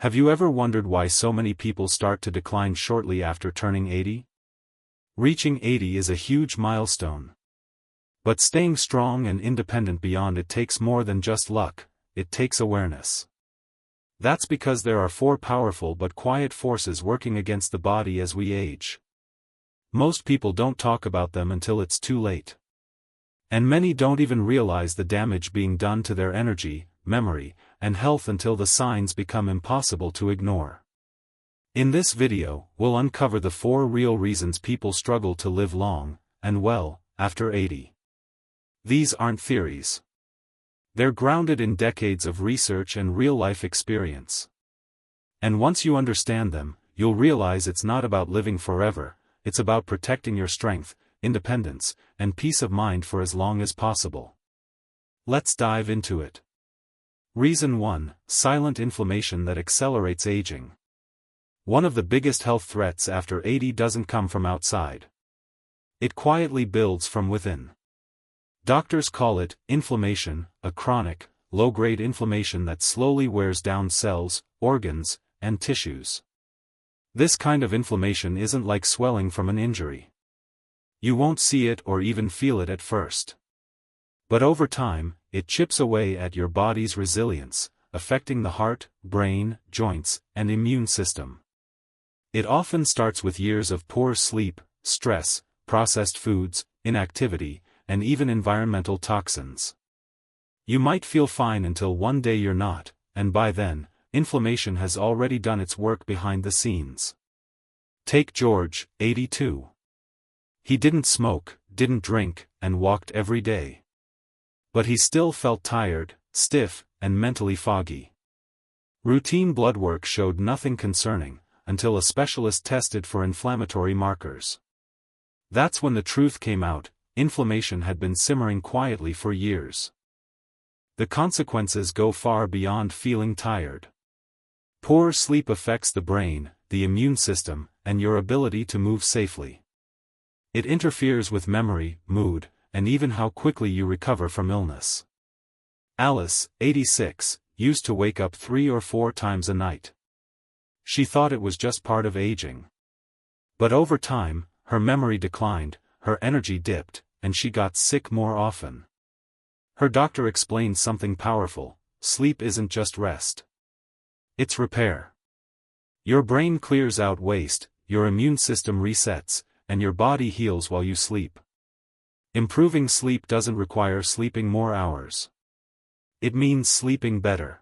Have you ever wondered why so many people start to decline shortly after turning 80? Reaching 80 is a huge milestone. But staying strong and independent beyond it takes more than just luck, it takes awareness. That's because there are four powerful but quiet forces working against the body as we age. Most people don't talk about them until it's too late. And many don't even realize the damage being done to their energy, memory, and health until the signs become impossible to ignore. In this video, we'll uncover the 4 real reasons people struggle to live long, and well, after 80. These aren't theories. They're grounded in decades of research and real-life experience. And once you understand them, you'll realize it's not about living forever, it's about protecting your strength, independence, and peace of mind for as long as possible. Let's dive into it. Reason 1: Silent inflammation that accelerates aging. One of the biggest health threats after 80 doesn't come from outside. It quietly builds from within. Doctors call it inflammation, a chronic, low-grade inflammation that slowly wears down cells, organs, and tissues. This kind of inflammation isn't like swelling from an injury. You won't see it or even feel it at first. But over time, it chips away at your body's resilience, affecting the heart, brain, joints, and immune system. It often starts with years of poor sleep, stress, processed foods, inactivity, and even environmental toxins. You might feel fine until one day you're not, and by then, inflammation has already done its work behind the scenes. Take George, 82. He didn't smoke, didn't drink, and walked every day. But he still felt tired, stiff, and mentally foggy. Routine blood work showed nothing concerning, until a specialist tested for inflammatory markers. That's when the truth came out: inflammation had been simmering quietly for years. The consequences go far beyond feeling tired. Poor sleep affects the brain, the immune system, and your ability to move safely. It interferes with memory, mood, and even how quickly you recover from illness. Alice, 86, used to wake up 3 or 4 times a night. She thought it was just part of aging. But over time, her memory declined, her energy dipped, and she got sick more often. Her doctor explained something powerful: sleep isn't just rest. It's repair. Your brain clears out waste, your immune system resets, and your body heals while you sleep. Improving sleep doesn't require sleeping more hours. It means sleeping better.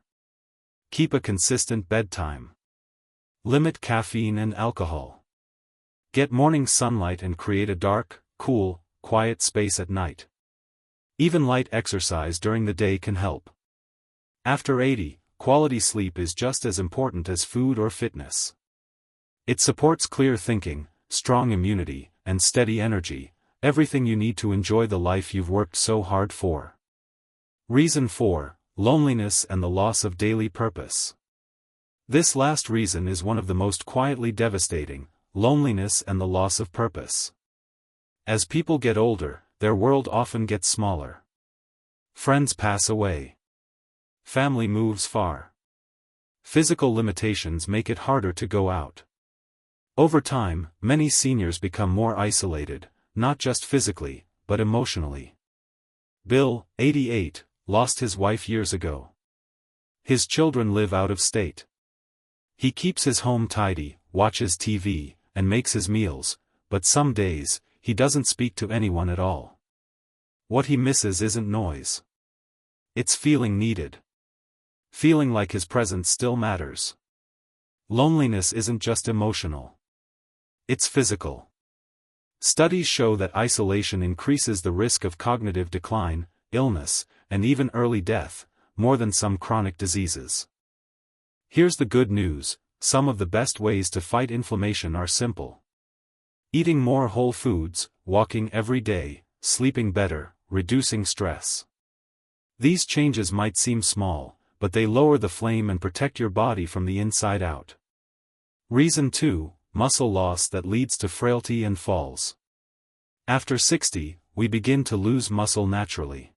Keep a consistent bedtime. Limit caffeine and alcohol. Get morning sunlight and create a dark, cool, quiet space at night. Even light exercise during the day can help. After 80, quality sleep is just as important as food or fitness. It supports clear thinking, strong immunity, and steady energy, everything you need to enjoy the life you've worked so hard for. Reason 4: Loneliness and the loss of daily purpose. This last reason is one of the most quietly devastating: loneliness and the loss of purpose. As people get older, their world often gets smaller. Friends pass away. Family moves far. Physical limitations make it harder to go out. Over time, many seniors become more isolated, not just physically, but emotionally. Bill, 88, lost his wife years ago. His children live out of state. He keeps his home tidy, watches TV, and makes his meals, but some days, he doesn't speak to anyone at all. What he misses isn't noise. It's feeling needed. Feeling like his presence still matters. Loneliness isn't just emotional. It's physical. Studies show that isolation increases the risk of cognitive decline, illness, and even early death, more than some chronic diseases. Here's the good news: some of the best ways to fight inflammation are simple. Eating more whole foods, walking every day, sleeping better, reducing stress. These changes might seem small, but they lower the flame and protect your body from the inside out. Reason 2: Muscle loss that leads to frailty and falls. After 60, we begin to lose muscle naturally.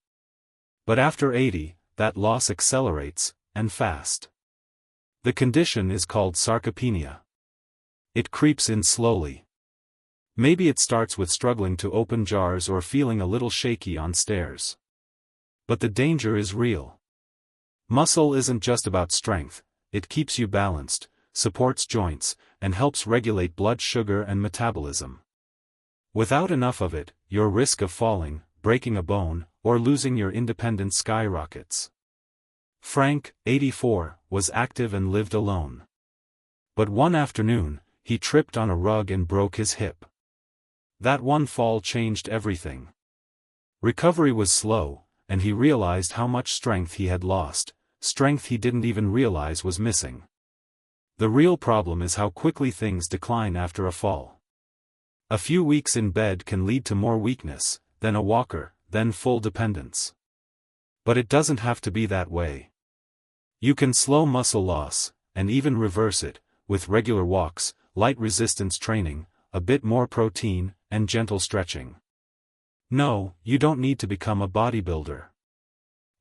But after 80, that loss accelerates, and fast. The condition is called sarcopenia. It creeps in slowly. Maybe it starts with struggling to open jars or feeling a little shaky on stairs. But the danger is real. Muscle isn't just about strength, it keeps you balanced, supports joints, and helps regulate blood sugar and metabolism. Without enough of it, your risk of falling, breaking a bone, or losing your independence skyrockets. Frank, 84, was active and lived alone. But one afternoon, he tripped on a rug and broke his hip. That one fall changed everything. Recovery was slow, and he realized how much strength he had lost, strength he didn't even realize was missing. The real problem is how quickly things decline after a fall. A few weeks in bed can lead to more weakness, then a walker, then full dependence. But it doesn't have to be that way. You can slow muscle loss, and even reverse it, with regular walks, light resistance training, a bit more protein, and gentle stretching. No, you don't need to become a bodybuilder.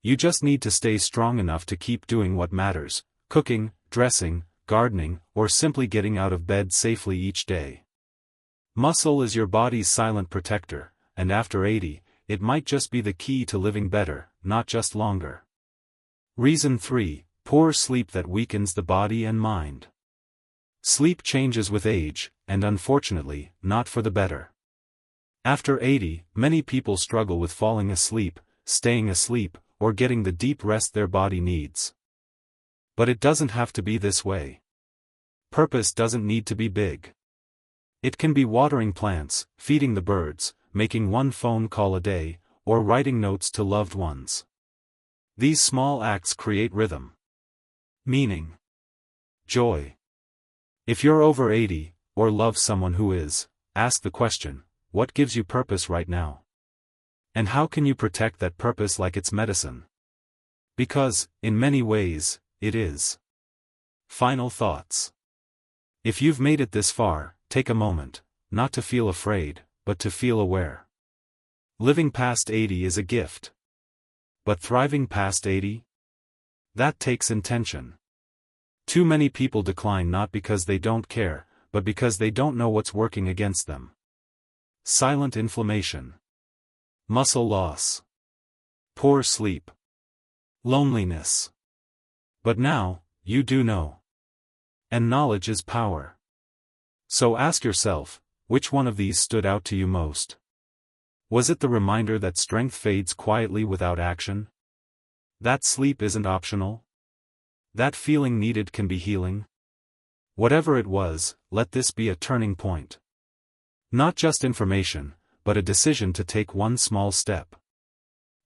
You just need to stay strong enough to keep doing what matters: cooking, dressing, gardening, or simply getting out of bed safely each day. Muscle is your body's silent protector, and after 80, it might just be the key to living better, not just longer. Reason 3: Poor sleep that weakens the body and mind. Sleep changes with age, and unfortunately, not for the better. After 80, many people struggle with falling asleep, staying asleep, or getting the deep rest their body needs. But it doesn't have to be this way. Purpose doesn't need to be big. It can be watering plants, feeding the birds, making one phone call a day, or writing notes to loved ones. These small acts create rhythm, meaning, joy. If you're over 80, or love someone who is, ask the question, what gives you purpose right now? And how can you protect that purpose like it's medicine? Because, in many ways, it is. Final thoughts. If you've made it this far, take a moment, not to feel afraid, but to feel aware. Living past 80 is a gift. But thriving past 80? That takes intention. Too many people decline not because they don't care, but because they don't know what's working against them. Silent inflammation. Muscle loss. Poor sleep. Loneliness. But now, you do know. And knowledge is power. So ask yourself, which one of these stood out to you most? Was it the reminder that strength fades quietly without action? That sleep isn't optional? That feeling needed can be healing? Whatever it was, let this be a turning point. Not just information, but a decision to take one small step.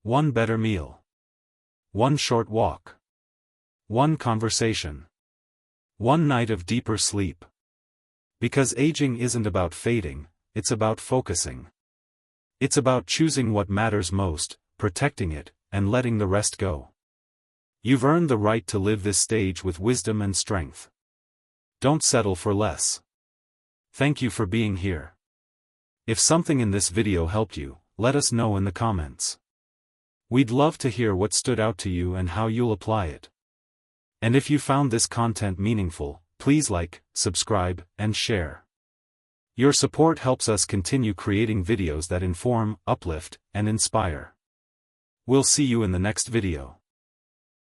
One better meal. One short walk. One conversation. One night of deeper sleep. Because aging isn't about fading, it's about focusing. It's about choosing what matters most, protecting it, and letting the rest go. You've earned the right to live this stage with wisdom and strength. Don't settle for less. Thank you for being here. If something in this video helped you, let us know in the comments. We'd love to hear what stood out to you and how you'll apply it. And if you found this content meaningful, please like, subscribe, and share. Your support helps us continue creating videos that inform, uplift, and inspire. We'll see you in the next video.